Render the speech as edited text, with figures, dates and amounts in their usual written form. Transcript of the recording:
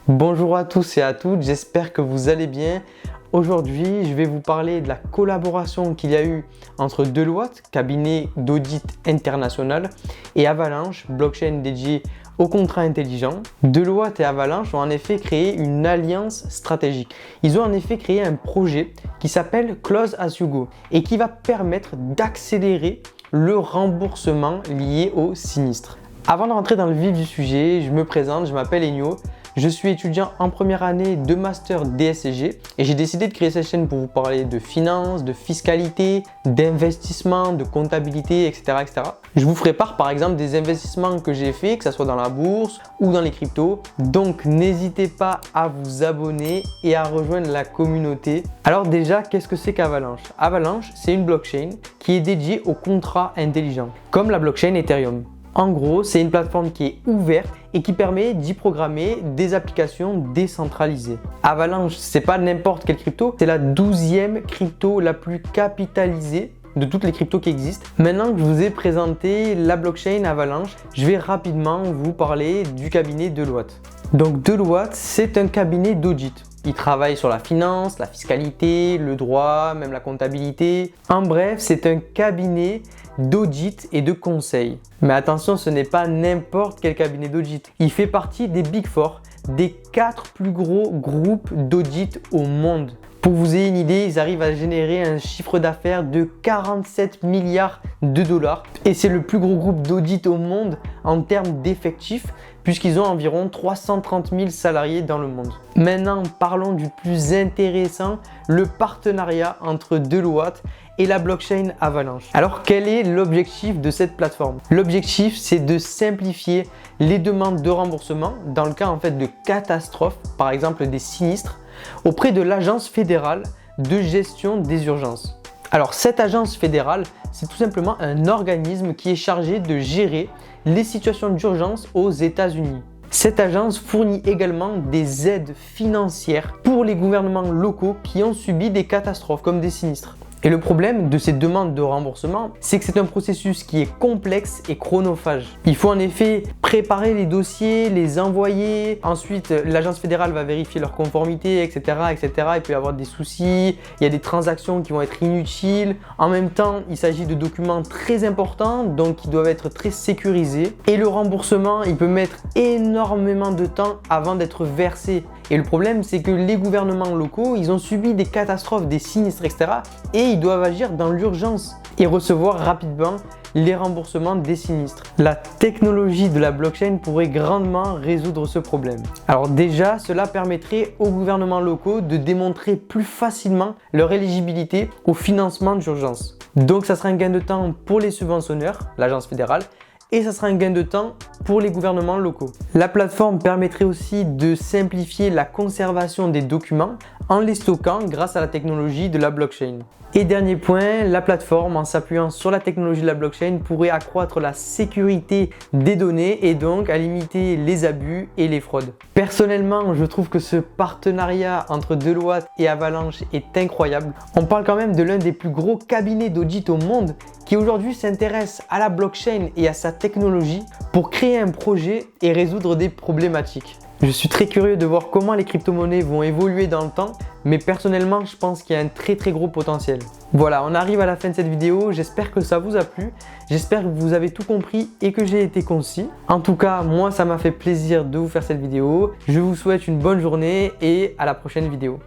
Bonjour à tous et à toutes, j'espère que vous allez bien. Aujourd'hui, je vais vous parler de la collaboration qu'il y a eu entre Deloitte, cabinet d'audit international, et Avalanche, blockchain dédié aux contrats intelligents. Deloitte et Avalanche ont en effet créé une alliance stratégique. Ils ont en effet créé un projet qui s'appelle Close as you go et qui va permettre d'accélérer le remboursement lié au sinistre. Avant de rentrer dans le vif du sujet, je me présente, je m'appelle Enyo. Je suis étudiant en première année de master DSCG et j'ai décidé de créer cette chaîne pour vous parler de finance, de fiscalité, d'investissement, de comptabilité, etc., etc. Je vous ferai part par exemple des investissements que j'ai fait, que ce soit dans la bourse ou dans les cryptos. Donc n'hésitez pas à vous abonner et à rejoindre la communauté. Alors déjà, qu'est-ce que c'est qu'Avalanche? Avalanche, c'est une blockchain qui est dédiée aux contrats intelligents, comme la blockchain Ethereum. En gros, c'est une plateforme qui est ouverte et qui permet d'y programmer des applications décentralisées. Avalanche, c'est pas n'importe quelle crypto, c'est la 12e crypto la plus capitalisée de toutes les cryptos qui existent. Maintenant que je vous ai présenté la blockchain Avalanche, je vais rapidement vous parler du cabinet Deloitte. Donc Deloitte, c'est un cabinet d'audit. Il travaille sur la finance, la fiscalité, le droit, même la comptabilité. En bref, c'est un cabinet d'audit et de conseil. Mais attention, ce n'est pas n'importe quel cabinet d'audit. Il fait partie des Big Four, des 4 plus gros groupes d'audit au monde. Pour vous ayez une idée, ils arrivent à générer un chiffre d'affaires de 47 milliards de dollars. Et c'est le plus gros groupe d'audit au monde en termes d'effectifs, puisqu'ils ont environ 330 000 salariés dans le monde. Maintenant, parlons du plus intéressant, le partenariat entre Deloitte et la blockchain Avalanche. Alors, quel est l'objectif de cette plateforme? L'objectif, c'est de simplifier les demandes de remboursement dans le cas de catastrophes, par exemple des sinistres, auprès de l'Agence fédérale de gestion des urgences. Alors, cette agence fédérale, c'est tout simplement un organisme qui est chargé de gérer les situations d'urgence aux États-Unis. Cette agence fournit également des aides financières pour les gouvernements locaux qui ont subi des catastrophes comme des sinistres. Et le problème de ces demandes de remboursement, c'est que c'est un processus qui est complexe et chronophage. Il faut en effet préparer les dossiers, les envoyer. Ensuite, l'agence fédérale va vérifier leur conformité, etc., etc. Il peut y avoir des soucis, il y a des transactions qui vont être inutiles. En même temps, il s'agit de documents très importants, donc qui doivent être très sécurisés. Et le remboursement, il peut mettre énormément de temps avant d'être versé. Et le problème, c'est que les gouvernements locaux, ils ont subi des catastrophes, des sinistres, etc. Et ils doivent agir dans l'urgence et recevoir rapidement les remboursements des sinistres. La technologie de la blockchain pourrait grandement résoudre ce problème. Alors déjà, cela permettrait aux gouvernements locaux de démontrer plus facilement leur éligibilité au financement d'urgence. Donc ça sera un gain de temps pour les subventionneurs, l'agence fédérale, et ça sera un gain de temps pour les gouvernements locaux. La plateforme permettrait aussi de simplifier la conservation des documents en les stockant grâce à la technologie de la blockchain. Et dernier point, la plateforme, en s'appuyant sur la technologie de la blockchain, pourrait accroître la sécurité des données et donc à limiter les abus et les fraudes. Personnellement, je trouve que ce partenariat entre Deloitte et Avalanche est incroyable. On parle quand même de l'un des plus gros cabinets d'audit au monde qui aujourd'hui s'intéresse à la blockchain et à sa technologie pour créer un projet et résoudre des problématiques. Je suis très curieux de voir comment les crypto-monnaies vont évoluer dans le temps, mais personnellement, je pense qu'il y a un très gros potentiel. Voilà, on arrive à la fin de cette vidéo, j'espère que ça vous a plu, j'espère que vous avez tout compris et que j'ai été concis. En tout cas, moi ça m'a fait plaisir de vous faire cette vidéo, je vous souhaite une bonne journée et à la prochaine vidéo.